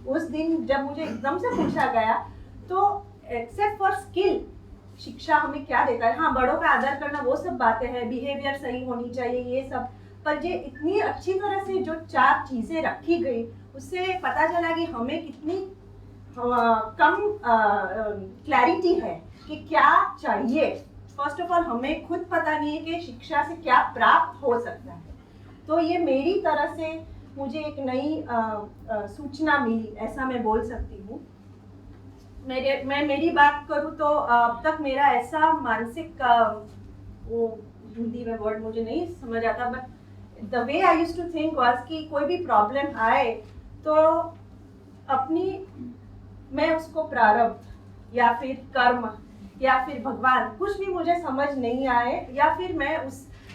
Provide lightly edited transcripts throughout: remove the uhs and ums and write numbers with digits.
उस दिन जब मुझे एकदम से पूछा गया, तो एक्सेप्ट फॉर स्किल शिक्षा हमें क्या देता है? हाँ, बड़ों का आदर करना वो सब बातें हैं, बिहेवियर सही होनी चाहिए, ये सब, पर ये इतनी अच्छी तरह से जो 4 चीज़ें रखी गई, उससे पता चला कि हमें कितनी कम क्लैरिटी है कि क्या चाहिए। फर्स्ट ऑफ ऑल हमें खुद पता नहीं है कि शिक्षा से क्या प्राप्त हो सकता है। तो ये मेरी तरह से मुझे एक नई सूचना मिली, ऐसा मैं बोल सकती हूँ। मैं मेरी बात करूँ तो अब तक मेरा ऐसा मानसिक वो हिंदी में वर्ड मुझे नहीं समझ आता, but the way I used to think was कि कोई भी प्रॉब्लम आए तो मैं उसको प्रारब्ध या फिर कर्म या फिर भगवान, कुछ भी मुझे समझ नहीं आए, या फिर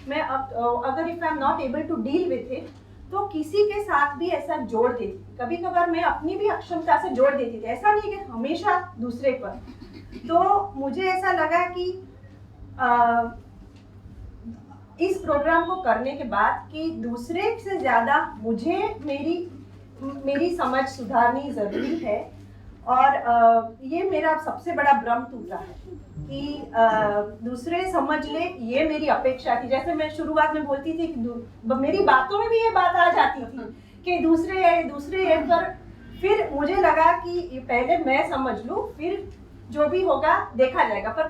अगर if I am not able to deal with it, तो किसी के साथ भी ऐसा जोड़ देती थी। कभी कभार मैं अपनी भी अक्षमता से जोड़ देती थी, ऐसा नहीं कि हमेशा दूसरे पर। तो मुझे ऐसा लगा कि इस प्रोग्राम को करने के बाद कि दूसरे से ज़्यादा मुझे मेरी समझ सुधारनी ज़रूरी है। और ये मेरा सबसे बड़ा भ्रम टूटा है कि दूसरे समझ ले, ये मेरी अपेक्षा थी। जैसे मैं शुरुआत में बोलती थी कि मेरी बातों में भी ये बात आ जाती थी कि दूसरे ये पर, फिर मुझे लगा कि पहले मैं समझ लूँ, फिर जो भी होगा देखा जाएगा, पर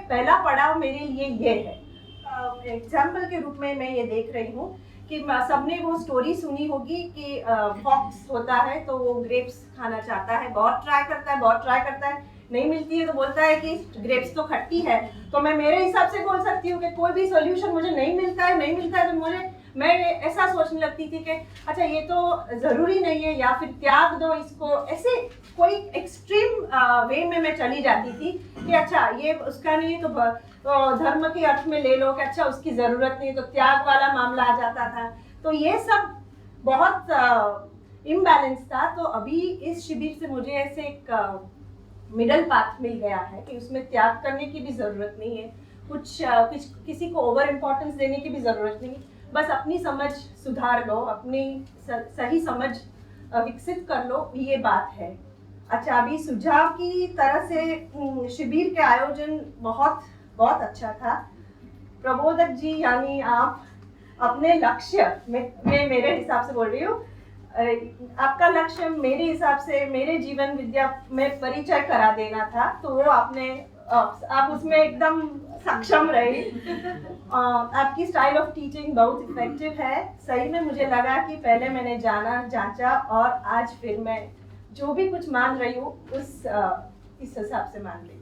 पहला पड़ाव मेरे लिए ये है। एग्जाम्पल के रूप में मैं ये देख रही हूँ कि सबने वो स्टोरी सुनी होगी कि फॉक्स होता है तो वो ग्रेप्स खाना चाहता है, बहुत ट्राई करता है, नहीं मिलती है तो बोलता है कि ग्रेप्स तो खट्टी है। तो मैं मेरे हिसाब से बोल सकती हूँ कि कोई भी सॉल्यूशन मुझे नहीं मिलता है तो मैं ऐसा सोचने लगती थी कि अच्छा ये तो ज़रूरी नहीं है, या फिर त्याग दो इसको, ऐसे कोई एक्सट्रीम वे में मैं चली जाती थी कि अच्छा ये उसका नहीं है तो धर्म के अर्थ में ले लो कि अच्छा उसकी ज़रूरत नहीं, तो त्याग वाला मामला आ जाता था। तो ये सब बहुत इम्बैलेंस था। तो अभी इस शिविर से मुझे ऐसे एक मिडल पाथ मिल गया है कि उसमें त्याग करने की भी ज़रूरत नहीं है, किसी को ओवर इम्पोर्टेंस देने की भी ज़रूरत नहीं, बस अपनी समझ सुधार लो, अपनी सही समझ विकसित कर लो, ये बात है। अच्छा, अभी सुझाव की तरह से शिविर के आयोजन बहुत बहुत अच्छा था। प्रबोधक जी, यानी आप अपने लक्ष्य में, मैं मेरे हिसाब से बोल रही हूँ, आपका लक्ष्य मेरे हिसाब से मेरे जीवन विद्या में परिचय करा देना था, तो वो आप उसमें एकदम सक्षम रहे। आपकी स्टाइल ऑफ टीचिंग बहुत इफेक्टिव है। सही में मुझे लगा कि पहले मैंने जाना, जांचा, और आज फिर मैं जो भी कुछ मान रही हूँ इस हिसाब से मान रही हूँ।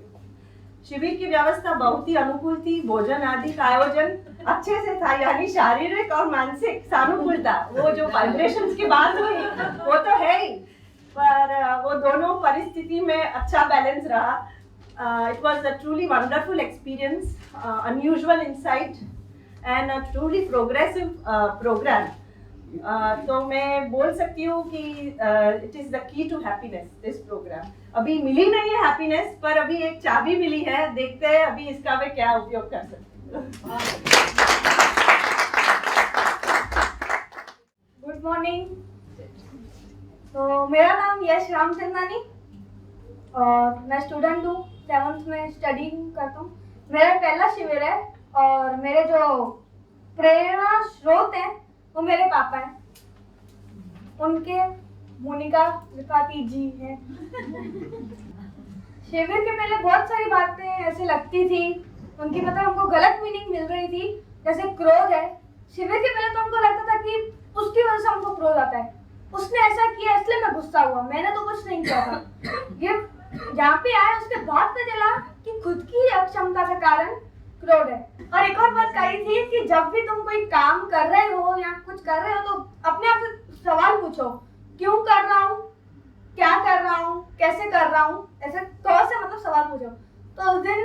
शिविर की व्यवस्था बहुत ही अनुकूल थी, भोजन आदि का आयोजन अच्छे से था, यानी शारीरिक और मानसिक सानुकूलता, वो जो वाइब्रेशंस की बात हुई वो तो है ही, पर वो दोनों परिस्थिति में अच्छा बैलेंस रहा। It was a truly wonderful experience, unusual insight and a truly progressive program. तो मैं बोल सकती हूँ कि it is the key to happiness, this program. अभी मिली नहीं है हैप्पीनेस, पर अभी एक चाबी मिली है, देखते हैं अभी इसका मैं क्या उपयोग कर सकती हूँ। Good morning. तो मेरा नाम यश रामचंदानी और मैं स्टूडेंट हूँ, 7th में स्टडी करता हूँ। मेरा पहला शिविर है और मेरे जो प्रेरणा स्रोत हैं वो मेरे पापा हैं, उनके मोनिका त्रिपाठी जी हैं। शिविर के पहले बहुत सारी बातें ऐसे लगती थी उनकी, मतलब हमको गलत मीनिंग मिल रही थी, जैसे क्रोध है। शिविर के पहले तो हमको लगता था कि उसकी वजह से हमको क्रोध आता है, उसने ऐसा किया इसलिए मैं गुस्सा हुआ, मैंने तो कुछ नहीं किया था। ये जहाँ पे आए उसके बाद पता चला कि खुद की अक्षमता के कारण क्रोध है। और एक और बात कही थी कि जब भी तुम कोई काम कर रहे हो या कुछ कर रहे हो तो अपने आप से सवाल पूछो, क्यों कर रहा हूँ, क्या कर रहा हूँ, कैसे कर रहा हूँ, ऐसे थोड़ा से मतलब सवाल पूछो। तो उस दिन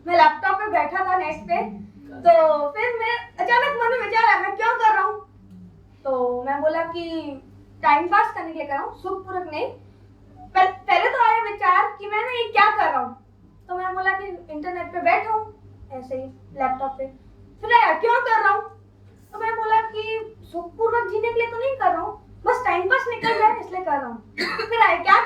मैं लैपटॉप पे बैठा था नेट पे, तो फिर मैं अचानक मन में विचार आया मैं क्यों कर रहा हूँ। तो मैं बोला कि टाइम पास करने के लिए कर रहा हूँ, सुखपूर्वक नहीं। पहले तो आया विचार कि मैं ये क्या कर रहा हूँ, तो मैं बोला कि इंटरनेट पे बैठा हूँ ऐसे ही लैपटॉप पे। फिर आया क्यों कर रहा हूँ, तो मैं बोला कि सुखपूर्वक जीने के लिए तो नहीं कर रहा हूँ, बस टाइम पास निकल जाए इसलिए कर रहा हूँ। फिर आया क्या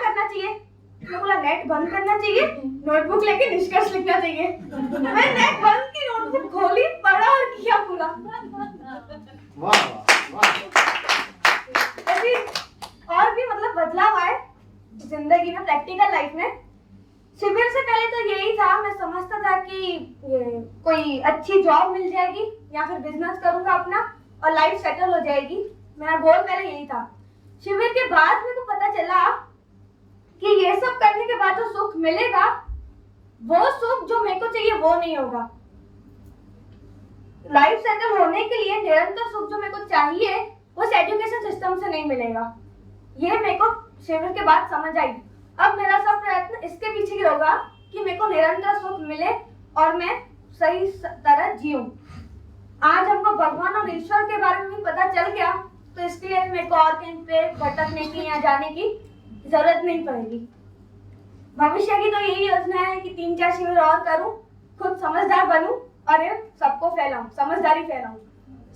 मैं बोला नेट बंद करना चाहिए, नोटबुक लेके निष्कर्ष लिखना चाहिए। मैं नेट बंद की, नोटबुक खोली, पढ़ा और किया पूरा। वाह वाह। ऐसी और भी मतलब बदलाव आए जिंदगी में, प्रैक्टिकल लाइफ में। शिविर से पहले तो यही था, मैं समझता था कि कोई अच्छी जॉब मिल जाएगी या फिर बिजनेस करूंगा अपना और लाइफ सेटल हो जाएगी। मेरा गोल पहले यही था। शिविर के बाद मेरे को पता चला कि ये सब करने के बाद जो सुख मिलेगा, वो सुख जो मेरे को चाहिए वो नहीं होगा। लाइफ सेटल होने के लिए निरंतर सुख जो मेरे को चाहिए वो इस एजुकेशन सिस्टम से नहीं मिलेगा। ये मेरे को शिविर के बाद समझ आई। अब मेरा सब प्रयत्न इसके पीछे ही होगा कि मेरे को निरंतर सुख मिले और मैं सही तरह जीऊं। आज हमको भगवान और ईश्वर के बारे में भी पता चल गया, तो इसके लिए मेरे को और कहीं पे भटकने की या जाने की जरूरत नहीं पड़ेगी। भविष्य की तो यही योजना है कि 3-4 शिविर और करूं, खुद समझदार बनूं और ये सबको फैलाऊं, समझदारी फैलाऊं,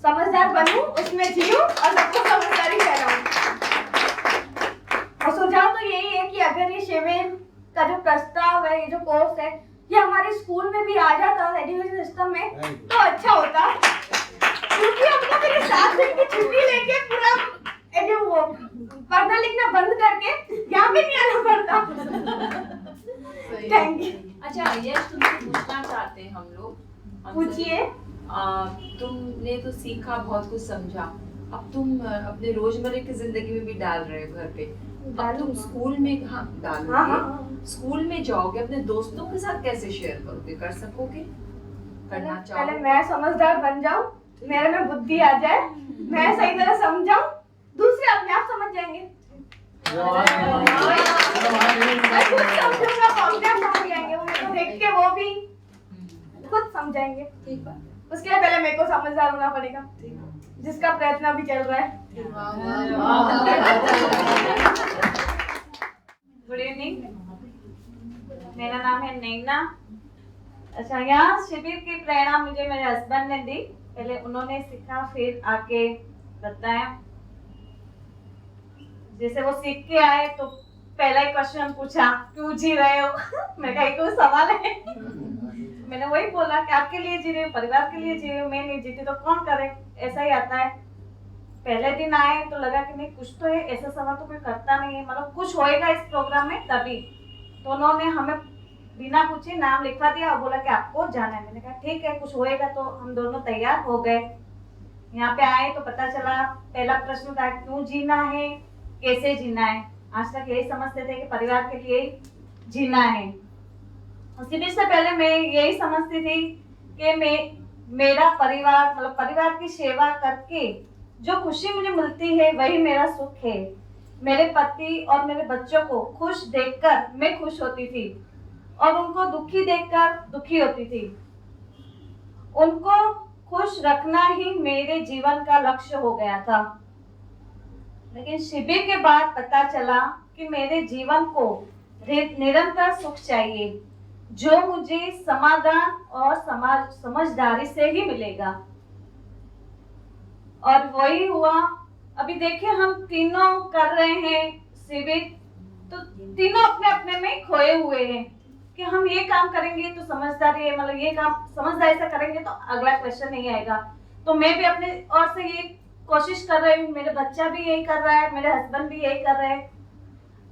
समझदार बनूं, उसमें जीऊं और सबको समझदारी फैलाऊं। और सुझाव तो यही है कि अगर ये शिविर का जो प्रस्ताव है, ये जो कोर्स है, ये हमारे स्कूल में भी आ जाता एजुकेशन सिस्टम में तो अच्छा होता, क्योंकि हमको फिर 7 दिन की छुट्टी लेके पूरा वो पढ़ना लिखना बंद करके यहाँ पे नहीं आना पड़ता। Thank you. अच्छा यश, तुमसे पूछना चाहते हैं हम लोग। पूछिए। तुमने तो सीखा, बहुत कुछ समझा, अब तुम अपने रोजमर्रा की जिंदगी में भी डाल रहे हो घर पे। अब तुम स्कूल में डालोगे, स्कूल में जाओगे, अपने दोस्तों के साथ कैसे शेयर करोगे? कर सकोगे? करना चाहोगे? पहले मैं समझदार बन जाऊं, मेरे में बुद्धि आ जाए, मैं सही तरह समझाऊं, दूसरे अपने आप समझ जाएंगे। मैं खुद समझूंगा तो अपने आप समझ जाएंगे, वो मेरे को देख के वो भी खुद समझाएंगे। ठीक बात। उसके लिए पहले मेरे को समझदार होना पड़ेगा, जिसका प्रयत्न अभी चल रहा है। गुड इवनिंग, मेरा नाम है नैना। अच्छा, यहाँ शिविर की प्रेरणा मुझे मेरे हस्बैंड ने दी। पहले उन्होंने सीखा, फिर आके बताया। जैसे वो सीख के आए तो पहला ही क्वेश्चन पूछा, क्यों जी रहे हो? मैं कहा कोई सवाल है? मैंने वही बोला कि आपके लिए जी रहे हो, परिवार के लिए जी रहे हो, मैं नहीं जीती तो कौन करे? ऐसा ही आता है। पहले दिन आए तो लगा कि नहीं, कुछ तो है, ऐसा सवाल तो कोई करता नहीं है, मतलब कुछ होएगा इस प्रोग्राम में तभी। तो उन्होंने हमें बिना पूछे नाम लिखवा दिया और बोला कि आपको जाना है। मैंने कहा ठीक है, कुछ होएगा। तो हम दोनों तैयार हो गए। यहाँ पे आए तो पता चला, पहला प्रश्न था क्यों जीना है, कैसे जीना है। आज तक यही समझते थे कि परिवार के लिए जीना है। शिविर से पहले मैं यही समझती थी कि मेरा परिवार, मतलब परिवार की सेवा करके जो खुशी मुझे मिलती है वही मेरा सुख है। मेरे पति और मेरे बच्चों को खुश देखकर मैं खुश होती थी और उनको दुखी देखकर दुखी होती थी। उनको खुश रखना ही मेरे जीवन का लक्ष्य हो गया था। लेकिन शिविर के बाद पता चला कि मेरे जीवन को निरंतर सुख चाहिए, जो मुझे समाधान और समझदारी से ही मिलेगा। और वही हुआ। अभी देखिए, हम तीनों कर रहे हैं शिविर, तो तीनों अपने अपने में खोए हुए हैं कि हम ये काम करेंगे तो समझदारी है, मतलब ये काम समझदारी से करेंगे तो अगला क्वेश्चन नहीं आएगा। तो मैं भी अपने ओर से ये कोशिश कर रही हूँ, मेरे बच्चा भी यही कर रहा है, मेरे हस्बैंड भी यही कर रहे हैं।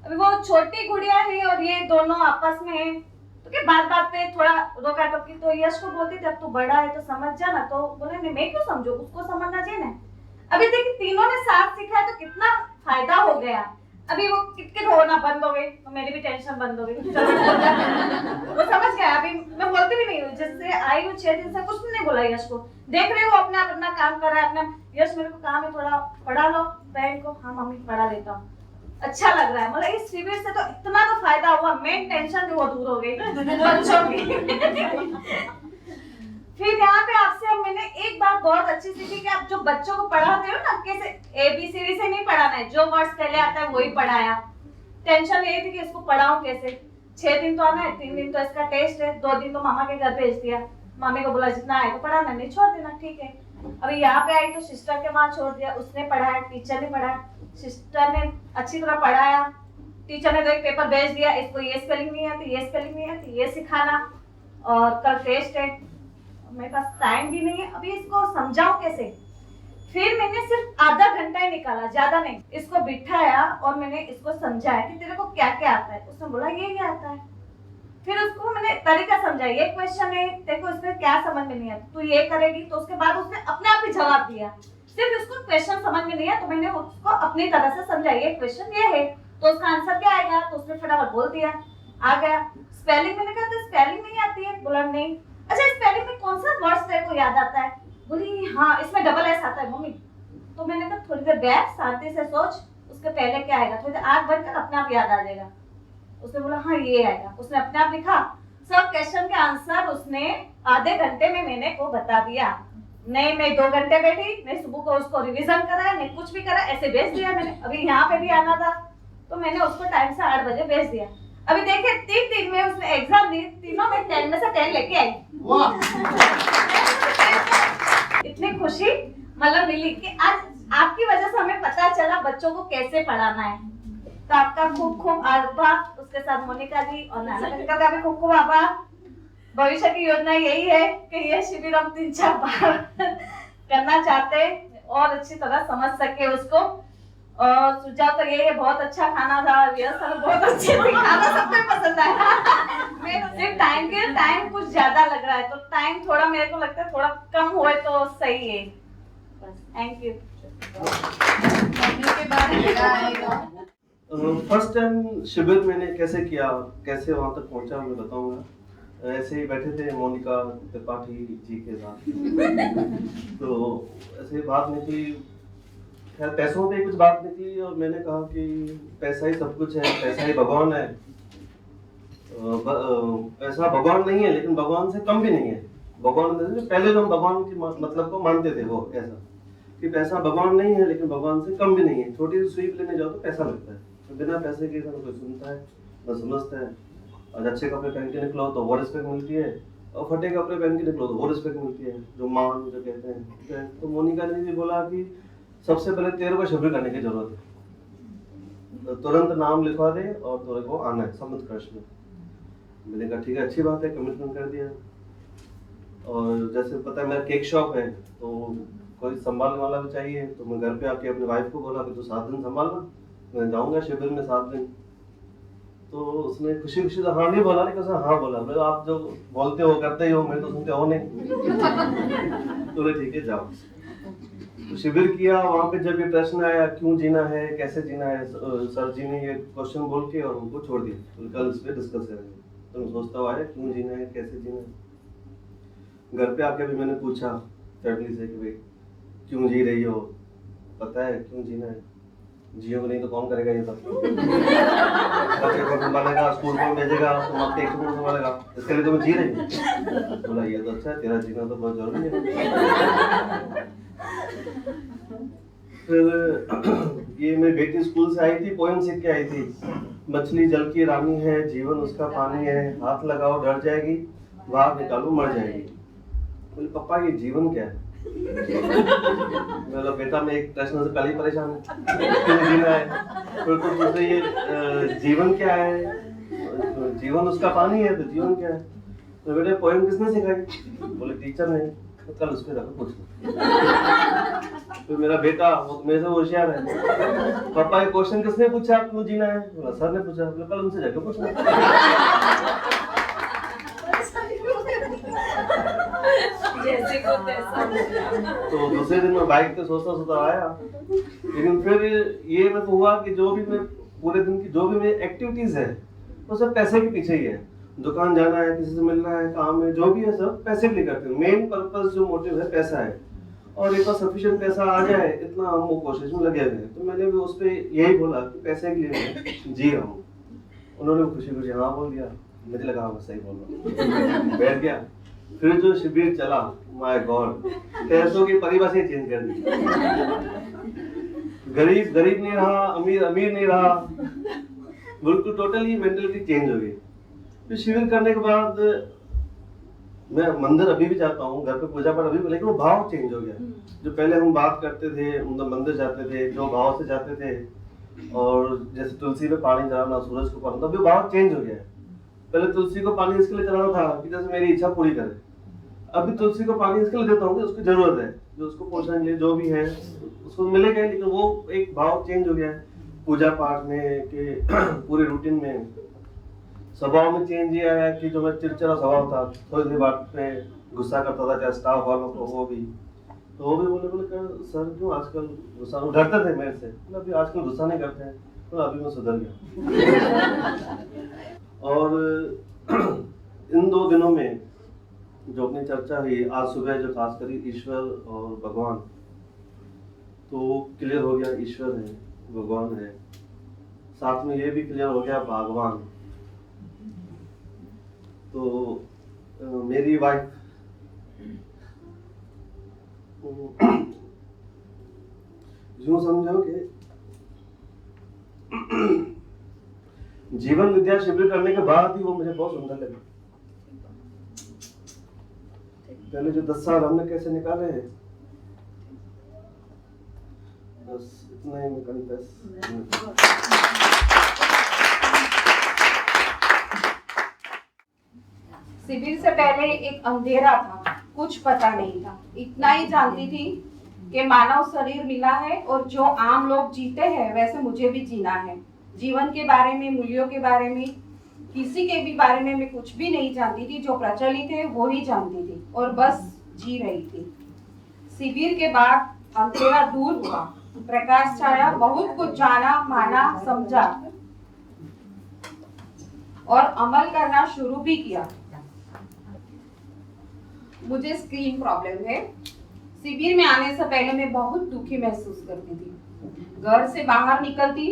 अभी वो छोटी गुड़िया है और ये दोनों आपस में है, तो क्या बात बात पे थोड़ा रोका टोकी। तो यश को बोलती थी अब तू बड़ा है तो समझ जा ना, तो बोले नहीं, मैं क्यों समझू, उसको समझना चाहिए ना। अभी देखिए तीनों ने साथ सीखा है तो कितना फायदा हो गया। अभी वो किटकिट होना बंद हो गई तो मेरी भी टेंशन बंद हो गई। वो समझ गया। अभी मैं बोलती भी नहीं हूँ, जिससे आई हूँ 6 दिन से कुछ नहीं बोला यश को। देख रहे हो अपना अपना काम कर रहा है अपना। यश मेरे को काम है, थोड़ा पढ़ा लो बहन को। हाँ मम्मी पढ़ा लेता हूँ, अच्छा लग रहा है। मतलब इस शिविर से तो इतना तो फायदा हुआ, मेन टेंशन भी वो दूर हो गई बच्चों की। फिर यहाँ पे आपसे मैंने एक बात बहुत अच्छी सीखी कि आप जो बच्चों को पढ़ाते हो ना, कैसे ABCD से नहीं पढ़ाना है, जो वर्ड्स पहले आता है वही पढ़ाया। टेंशन ये थी कि इसको पढ़ाऊं कैसे। 6 दिन तो आना है, 3 दिन तो इसका टेस्ट है, 2 दिन तो मामा के घर भेज दिया। मामी को बोला जितना आए तो पढ़ाना, नहीं छोड़ देना, ठीक है। अभी यहाँ पे आई तो सिस्टर के वहां छोड़ दिया, उसने पढ़ाया, टीचर ने पढ़ाया, सिस्टर ने अच्छी तरह पढ़ाया। टीचर ने तो एक पेपर भेज दिया, इसको ये स्पेलिंग नहीं आती, ये स्पेलिंग नहीं आती, ये सिखाना, और कल टेस्ट है, मेरे पास टाइम भी नहीं है, अभी इसको समझाऊं कैसे। फिर मैंने सिर्फ आधा घंटा ही निकाला, ज्यादा नहीं, इसको बिठाया और मैंने इसको समझाया कि तेरे को क्या क्या आता है। उसने बोला ये आता है। फिर उसको मैंने तरीका समझाया, ये क्वेश्चन है, तेरे को इसमें क्या समझ में नहीं आता, तू ये करेगी। तो उसके बाद उसने अपने आप ही जवाब दिया। सिर्फ उसको क्वेश्चन समझ में नहीं आया तो मैंने उसको अपनी तरह से समझाया, ये क्वेश्चन ये है तो उसका आंसर क्या आएगा, तो उसने फटाफट बोल दिया, आ गया। स्पेलिंग मैंने कहा तो स्पेलिंग नहीं आती है, बोला नहीं। अच्छा स्पेलिंग में कौन सा वर्ड तेरे को याद आता है, बोली हाँ इसमें डबल एस आता है मम्मी। तो मैंने कहा थोड़ी देर बैठ, शांति से सोच, उसके पहले क्या आएगा, थोड़ी देर आंख बंद कर, अपने आप याद आ जाएगा। उसने बोला हाँ ये आएगा, उसने अपने आप लिखा। सब क्वेश्चन के आंसर उसने आधे घंटे में मैंने को बता दिया। नहीं मैं 2 घंटे बैठी, नहीं सुबह को उसको रिवीजन कराया, नहीं कुछ भी करा, ऐसे भेज दिया मैंने। अभी यहाँ पे भी आना था तो मैंने उसको टाइम से 8 बजे भेज दिया। अभी देखिए 3 दिन में उसने एग्जाम दी, तीनों में 10 में से 10 लेके आई। वाह इतनी खुशी मतलब मिली कि आज आपकी वजह से हमें पता चला बच्चों को कैसे पढ़ाना है। तो आपका खूब खूब आभार, उसके साथ मोनिका जी और नाना अंकल का भी खूब खूब आभार। भविष्य की योजना यही है कि ये शिविर हम 3-4 बार करना चाहते हैं और अच्छी तरह समझ सके उसको। और सुझाव तो यही है, बहुत अच्छा खाना था, व्यवस्था बहुत अच्छी थी, खाना सबको पसंद आया। मैं सिर्फ टाइम कुछ ज्यादा लग रहा है, तो टाइम थोड़ा मेरे को लगता है थोड़ा कम हुए तो सही है। बस थैंक यू। फर्स्ट टाइम शिविर मैंने कैसे किया, कैसे वहाँ तक पहुँचा मैं बताऊंगा। ऐसे ही बैठे थे मोनिका त्रिपाठी जी के साथ तो ऐसे बात निकली, खैर पैसों पे कुछ बात निकली और मैंने कहा कि पैसा ही सब कुछ है, पैसा ही भगवान है। पैसा भगवान नहीं है लेकिन भगवान से कम भी नहीं है। भगवान पहले जो हम भगवान की मतलब को मानते थे वो ऐसा कि पैसा भगवान नहीं है लेकिन भगवान से कम भी नहीं है। छोटी सी स्वीप लेने जाओ तो पैसा लगता है, तो बिना पैसे के कोई सुनता है न समझता है। और अच्छे कपड़े पहन के निकलो तो वो रिस्पेक्ट मिलती है, और फटे कपड़े पहन के निकलो तो वो रिस्पेक्ट मिलती है, जो मान जो कहते हैं। ठीक है, तो मोनिका ने भी बोला कि सबसे पहले तेरे को शिविर करने की जरूरत है, तो तुरंत नाम लिखवा दे और तेरे को आना है समुद्रकृष्ण में। मैंने कहा ठीक है, अच्छी बात है, कमिटमेंट कर दिया। और जैसे पता है मेरा केक शॉप है तो कोई संभालने वाला भी चाहिए, तो मैं घर पे आके अपने वाइफ को बोला कि तू 7 दिन संभालना, मैं जाऊंगा शिविर में 7 दिन। तो उसने खुशी खुशी से हाँ नहीं बोला, लेकिन उसने हाँ बोला। मैं आप जो बोलते हो करते ही हो, मैं तो सुनते हो नहीं। तो ठीक है जाओ। तो शिविर किया, वहाँ पे जब ये प्रश्न आया क्यों जीना है, कैसे जीना है, सर जी ने ये क्वेश्चन बोल के और उनको छोड़ दिया, तो कल इस पे डिस्कस करेंगे। तो मैं सोचता हुआ आया क्यों जीना है, कैसे जीना है। घर पे आके भी मैंने पूछा फैमिली से कि भाई क्यों जी रही हो, पता है क्यों जीना है, जियोगे नहीं तो कौन करेगा ये सब। बच्चे को संभालेगा, स्कूल में भेजेगा, तुम अपने एक को संभालेगा, इसके लिए तुम्हें जी रही हो। बोला ये तो अच्छा है, तेरा जीना तो बहुत जरूरी है। फिर ये मेरी बेटी स्कूल से आई थी, पोएम सीख के आई थी। मछली जल की रानी है, जीवन उसका पानी है, हाथ लगाओ डर जाएगी, बाहर निकालो मर जाएगी। बोले पापा ये जीवन क्या है? बोला बेटा मैं एक प्रश्न से कल ही परेशान हूँ, क्यों जीना है? फिर तो मुझे ये जीवन क्या है, जीवन उसका पानी है, तो जीवन क्या है? तो बेटे पोएम किसने सिखाई? बोले टीचर ने। तो कल उसको जाकर पूछना। तो मेरा बेटा वो मेरे से होशियार है, पापा ये क्वेश्चन किसने पूछा क्यों जीना है? बोला सर ने पूछा। बोला कल उनसे जाकर पूछना। जैसे को तैसा। तो दूसरे दिन मैं बाइक पे सोचता आया, लेकिन फिर ये मतलब हुआ कि जो भी मैं पूरे दिन की जो भी मेरी एक्टिविटीज है वो सब पैसे के पीछे ही है। दुकान जाना है, किसी से मिलना है, काम है, जो भी है सब पैसे के लिए करते हैं। मेन पर्पस जो मोटिव है पैसा है, और एक बार सफिशिएंट पैसा आ जाए इतना हम वो कोशिश में लगे हुए हैं। तो मैंने भी उस पर यही बोला कि पैसे के लिए मैं जी रहा हूँ। उन्होंने भी खुशी खुशी हाँ बोल दिया, मुझे लगा मैं सही बोल रहा हूँ, बैठ गया। फिर जो शिविर चला, माय गॉड, पैसों की परिभाषा चेंज कर दी। गरीब गरीब नहीं रहा, अमीर अमीर नहीं रहा, बिल्कुल टोटली मेंटलिटी चेंज हो गई। फिर शिविर करने के बाद मैं मंदिर अभी भी जाता हूँ, घर पे पूजा पाठ अभी भी, लेकिन वो भाव चेंज हो गया। जो पहले हम बात करते थे, मतलब मंदिर जाते थे जो भाव से जाते थे, और जैसे तुलसी पे पानी चढ़ाना, सूरज को पानी, तो अभी भाव चेंज हो गया है। पहले तुलसी को पानी इसके लिए चढ़ाना था कि जैसे मेरी इच्छा पूरी करे, अभी तुलसी को पानी इसके लिए देता हूँ कि उसकी जरूरत है, जो उसको पोषण के लिए जो भी है उसको मिलेगा, लेकिन वो एक भाव चेंज हो गया है पूजा पाठ में के पूरे रूटीन में। स्वभाव में चेंज ये आया कि जो मैं चिड़चिड़ा स्वभाव था, थोड़ी देर बाद पे गुस्सा करता था, चाहे स्टाफ वालों को, वो भी बोले सर क्यों आजकल गुस्सा, डरते थे मेरे से, मतलब अभी आजकल गुस्सा नहीं करते हैं, तो अभी मैं सुधर गया। और इन 2 दिनों में जो अपनी चर्चा हुई आज सुबह, जो खास कर ईश्वर और भगवान, तो क्लियर हो गया ईश्वर है, भगवान है, साथ में ये भी क्लियर हो गया भगवान। तो मेरी वाइफ यूं समझो कि जीवन विद्या शिविर करने के बाद ही वो मुझे बहुत सुंदर लगी। पहले जो 10 साल हमने कैसे निकाले हैं, बस इतना ही मैं कन्फेस। शिविर से पहले एक अंधेरा था, कुछ पता नहीं था। इतना ही जानती थी कि मानव शरीर मिला है और जो आम लोग जीते हैं वैसे मुझे भी जीना है। जीवन के बारे में, मूल्यों के बारे में, किसी के भी बारे में मैं कुछ भी नहीं जानती थी। जो प्रचलित है वो ही जानती थी और बस जी रही थी। शिविर के बाद अंधेरा दूर हुआ, प्रकाश छाया, बहुत कुछ जाना, माना, समझा और अमल करना शुरू भी किया। मुझे स्क्रीन प्रॉब्लम है। शिविर में आने से पहले मैं बहुत दुखी महसूस करती थी। घर से बाहर निकलती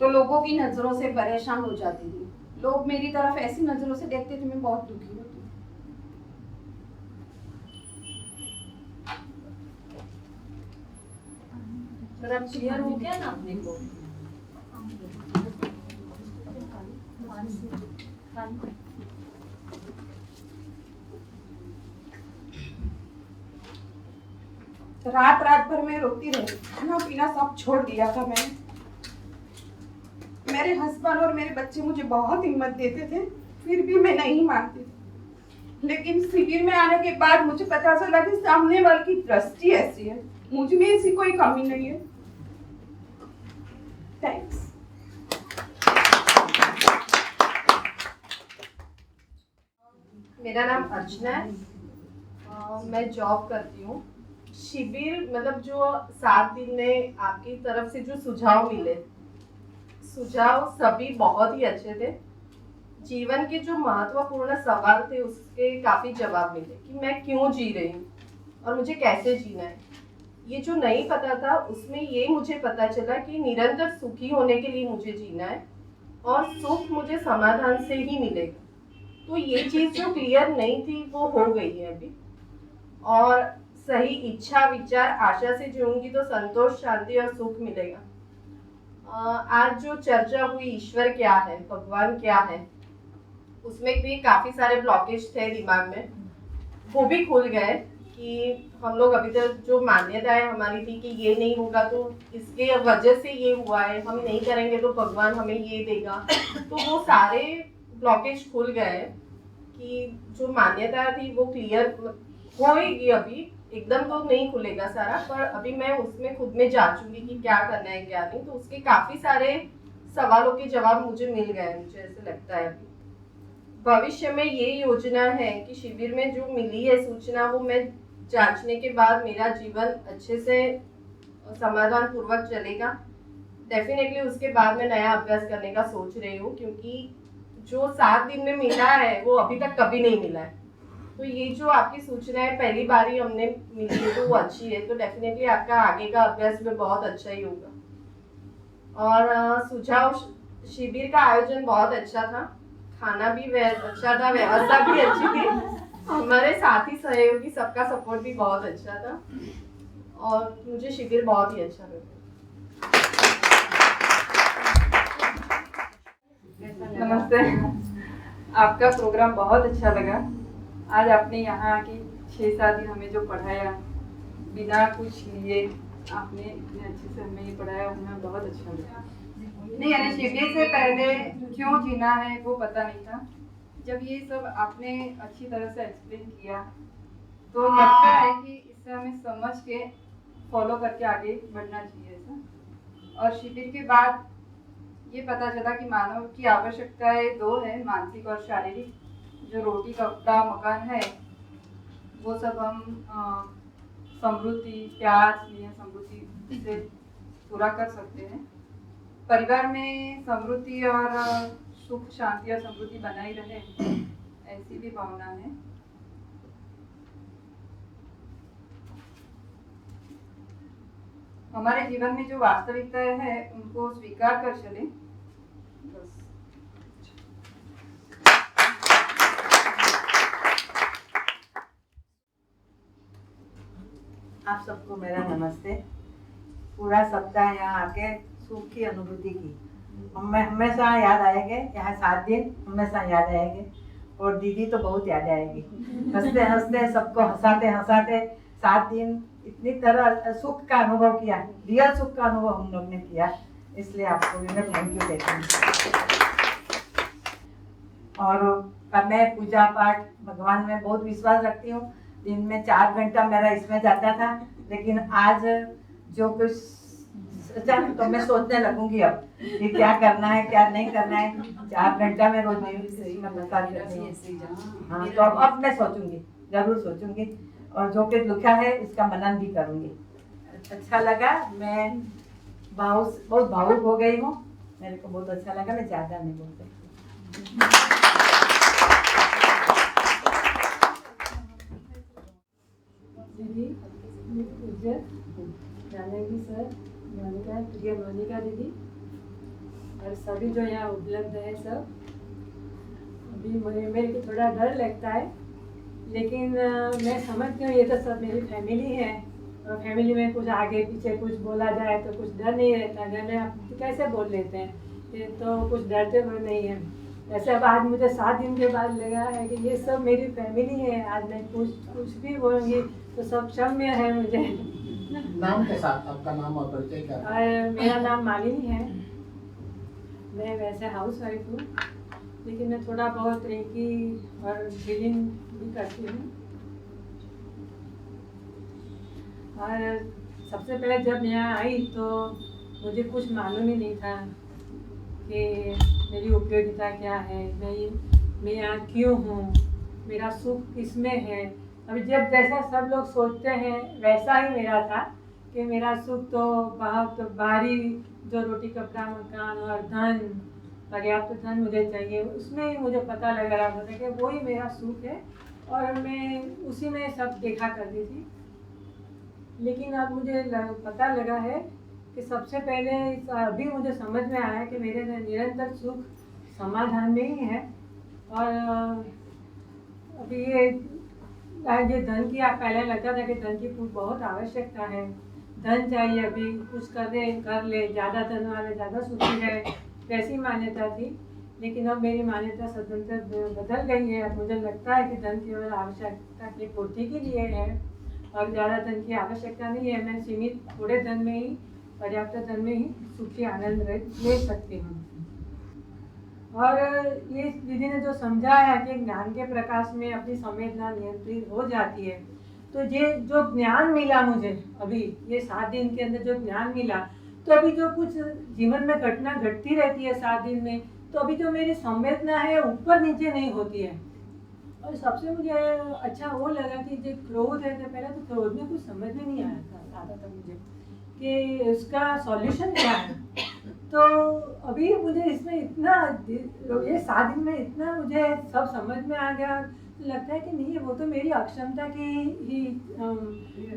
तो लोगों की नजरों से परेशान हो जाती थी। लोग मेरी तरफ ऐसी नजरों से देखते थे, मैं बहुत दुखी होती। क्लियर हो गया ना अपने को? रात रात भर मैं रोती रही, खाना पीना सब छोड़ दिया था मैंने। मेरे हस्बैंड और मेरे बच्चे मुझे बहुत हिम्मत देते थे, फिर भी मैं नहीं मानती थी। लेकिन शिविर में आने के बाद मुझे पता चला कि सामने वाले की दृष्टि ऐसी है, मुझ में ऐसी कोई कमी नहीं है। थैंक्स। मेरा नाम अर्चना है, मैं जॉब करती हूँ। शिविर मतलब जो 7 दिन में आपकी तरफ से जो सुझाव मिले, सुझाव सभी बहुत ही अच्छे थे। जीवन के जो महत्वपूर्ण सवाल थे उसके काफ़ी जवाब मिले कि मैं क्यों जी रही हूँ और मुझे कैसे जीना है। ये जो नहीं पता था उसमें ये मुझे पता चला कि निरंतर सुखी होने के लिए मुझे जीना है और सुख मुझे समाधान से ही मिलेगा। तो ये चीज़ जो क्लियर नहीं थी वो हो गई है अभी। और सही इच्छा, विचार, आशा से जीऊंगी तो संतोष, शांति और सुख मिलेगा। आज जो चर्चा हुई ईश्वर क्या है, भगवान क्या है, उसमें भी काफ़ी सारे ब्लॉकेज थे दिमाग में, वो भी खुल गए कि हम लोग अभी तक जो मान्यताएं हमारी थी कि ये नहीं होगा तो इसके वजह से ये हुआ है, हम नहीं करेंगे तो भगवान हमें ये देगा, तो वो सारे ब्लॉकेज खुल गए कि जो मान्यता थी वो क्लियर होएगी। अभी एकदम तो नहीं खुलेगा सारा, पर अभी मैं उसमें खुद में जांचूंगी कि क्या करना है क्या नहीं। तो उसके काफ़ी सारे सवालों के जवाब मुझे मिल गए, मुझे ऐसे लगता है। अभी भविष्य में ये योजना है कि शिविर में जो मिली है सूचना वो मैं जांचने के बाद मेरा जीवन अच्छे से समाधान पूर्वक चलेगा। डेफिनेटली उसके बाद मैं नया अभ्यास करने का सोच रही हूँ, क्योंकि जो 7 दिन में मिला है वो अभी तक कभी नहीं मिला है। तो ये जो आपकी सूचना है पहली बार ही हमने मिली है तो वो अच्छी है, तो डेफिनेटली आपका आगे का अभ्यास में बहुत अच्छा ही होगा। और सुझाव, शिविर का आयोजन बहुत अच्छा था, खाना भी अच्छा था, व्यवस्था भी अच्छी थी, हमारे साथी सहयोगी सबका सपोर्ट भी बहुत अच्छा था और मुझे शिविर बहुत ही अच्छा लगा। नमस्ते, आपका प्रोग्राम बहुत अच्छा लगा। आज आपने यहाँ आके 6-7 दिन हमें जो पढ़ाया, बिना कुछ लिए आपने इतने अच्छे से हमें ये पढ़ाया, हमें बहुत अच्छा लगा। नहीं, यानी शिविर से पहले क्यों जीना है वो पता नहीं था। जब ये सब आपने अच्छी तरह से एक्सप्लेन किया तो लगता है कि इससे हमें समझ के फॉलो करके आगे बढ़ना चाहिए ऐसा। और शिविर के बाद ये पता चला कि मानव की आवश्यकताएं दो है, मानसिक और शारीरिक। जो रोटी कपड़ा मकान है वो सब हम समृद्धि, प्यार, स्नेह, समृद्धि से पूरा कर सकते हैं। परिवार में समृद्धि और सुख, शांति और समृद्धि बनाई रहे, ऐसी भी भावना है। हमारे जीवन में जो वास्तविकता है उनको स्वीकार कर चलें। बस। आप सबको मेरा नमस्ते। पूरा सप्ताह यहाँ आके सुख की अनुभूति की। हमें हमेशा याद आएंगे, यहाँ 7 दिन हमेशा याद आएंगे। और दीदी तो बहुत याद आएगी। हंसते हंसते सबको हंसाते हंसाते 7 दिन इतनी तरह सुख का अनुभव किया, रियल सुख का अनुभव हम लोग ने किया। इसलिए आपको भी मैं थैंक यू कहती हूँ। और मैं पूजा पाठ भगवान में बहुत विश्वास रखती हूँ। दिन में 4 घंटा मेरा इसमें जाता था, लेकिन आज जो कुछ सोचा तो मैं सोचने लगूंगी अब कि क्या करना है क्या नहीं करना है। 4 घंटा में रोज इसमें बता देती हूँ। हाँ, तो अब मैं सोचूंगी, जरूर सोचूंगी। और जो कुछ लिखा है इसका मनन भी करूंगी। अच्छा लगा, मैं बहुत भावुक हो गई हूँ। मेरे को बहुत अच्छा लगा, मैं ज़्यादा नहीं बोल सकती। दीदी, पूज्य जानकी सर, मोनिका, प्रिय मोनिका दीदी और सभी जो यहाँ उपलब्ध है सब। अभी मेरे को थोड़ा डर लगता है, लेकिन मैं समझती हूँ ये तो सब मेरी फैमिली है। और फैमिली में कुछ आगे पीछे कुछ बोला जाए तो कुछ डर नहीं रहता। घर में आप कैसे बोल लेते हैं, ये तो कुछ डरते हुए नहीं है। ऐसे अब आज मुझे 7 दिन के बाद लगा है कि ये सब मेरी फैमिली है। आज मैं कुछ भी बोलूँगी तो सब क्षम्य है मुझे। नाम के साथ आपका नाम और परिचय क्या है? और मेरा नाम मालिनी है। मैं वैसे हाउस वाइफ हूँ, लेकिन मैं थोड़ा बहुत रेकी और हीलिंग भी करती हूँ। और सबसे पहले जब यहाँ आई तो मुझे कुछ मालूम ही नहीं था कि मेरी उपयोगिता क्या है, मैं यहाँ क्यों हूँ, मेरा सुख किसमें है। अभी जब जैसा सब लोग सोचते हैं वैसा ही मेरा था कि मेरा सुख तो बहुत बाहरी जो रोटी कपड़ा मकान और धन, पर्याप्त धन मुझे चाहिए, उसमें ही मुझे पता लग रहा था कि वही मेरा सुख है और मैं उसी में सब देखा करती थी। लेकिन अब मुझे पता लगा है कि सबसे पहले अभी मुझे समझ में आया कि मेरे निरंतर सुख समाधान में ही है। और अभी ये धन की आप पहले लगता था कि धन की बहुत आवश्यकता है, धन चाहिए, अभी कुछ कर ले, ज़्यादा धन वाले ज़्यादा सुखी है, वैसी मान्यता थी। लेकिन अब मेरी मान्यता सदंतर बदल गई है। अब मुझे लगता है कि धन केवल आवश्यकता की पूर्ति के लिए है और ज़्यादा धन की आवश्यकता नहीं है। मैं सीमित थोड़े धन में ही, पर्याप्त धन में ही सुखी आनंद ले सकती हूँ। और ये दीदी ने जो समझाया कि ज्ञान के प्रकाश में अपनी संवेदना नियंत्रित हो जाती है, तो ये जो ज्ञान मिला मुझे अभी ये 7 दिन के अंदर जो ज्ञान मिला, तो अभी जो कुछ जीवन में घटना घटती रहती है 7 दिन में, तो अभी जो मेरी संवेदना है ऊपर नीचे नहीं होती है। और सबसे मुझे अच्छा वो लगा कि जो क्रोध है, पहले तो क्रोध में कुछ समझ में नहीं आता था मुझे कि उसका सॉल्यूशन क्या है। तो अभी मुझे इसमें इतना, ये 7 दिन में इतना मुझे सब समझ में आ गया। लगता है कि नहीं, वो तो मेरी अक्षमता की ही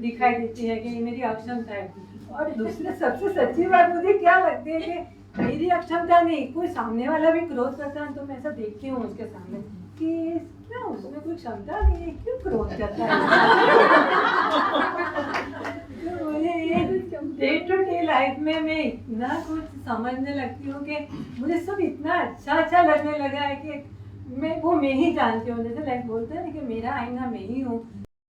दिखाई देती है कि मेरी अक्षमता है। और दूसरे सबसे सच्ची बात मुझे क्या लगती है कि मेरी अक्षमता नहीं, कोई सामने वाला भी क्रोध करता है तो मैं ऐसा देखती हूँ उसके सामने कि क्या उसमें कोई क्षमता नहीं है, क्यों क्रोध करता है। तो मुझे ये डे टू डे लाइफ में मैं इतना कुछ समझने लगती हूँ कि मुझे सब इतना अच्छा लगने लगा है कि मैं ही जानती हूँ। जैसे लाइक बोलते हैं कि मेरा आईना मैं ही हूँ,